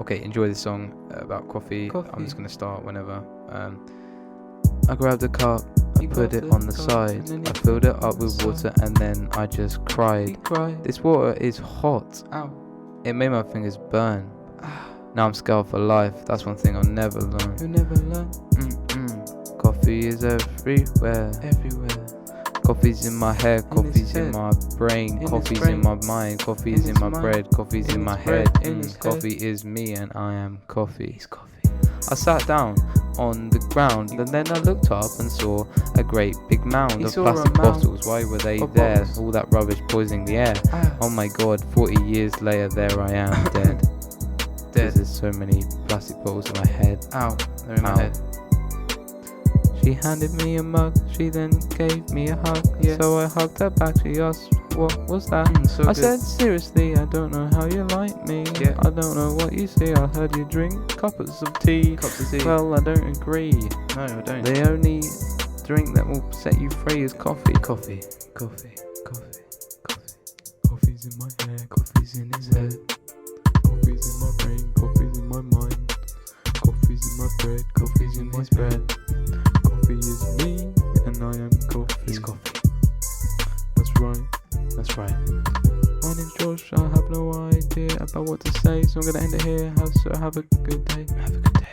Okay, enjoy this song about coffee. Coffee. I'm just gonna start whenever. I grabbed a cup, I put it on the side, I filled it up with water, and then I just He cried. cried. This water is hot. Ow. It made my fingers burn. Now I'm scarred for life. That's one thing I'll never learn. You never learn. Coffee is everywhere. Everywhere. Coffee's in my head, his coffee's in head. my brain, In his coffee's brain. in my mind, coffee's In in his my mind. bread, coffee's In in my his head. bread. In his Coffee is me and I am coffee. He's coffee. I sat down on the ground and then I looked up and saw a great big mound He of saw a plastic mound bottles. Why were they of there? bottles. All that rubbish poisoning the air. Ah. Oh my god, 40 years later there I am dead. Dead. There's so many plastic bottles in my head. Ow. They're in my Ow. head. She handed me a mug, she then gave me a hug. Yeah. So I hugged her back, she asked, what was that? So I good. said, seriously, I don't know how you like me. Yeah. I don't know what you see, I heard you drink cups of tea. Cups of tea. Well, I don't agree. No, I don't. The only drink that will set you free is coffee. Coffee. Coffee. Coffee. Coffee. Coffee's in my hair. Coffee's in his head. Coffee's in my brain. Coffee's in my mind. Coffee's in my bread. Coffee's in his bread. Coffee is me and I am coffee. He's coffee. That's right. That's right. My name's Josh. I have no idea about what to say, so I'm gonna end it here. So have a good day. Have a good day.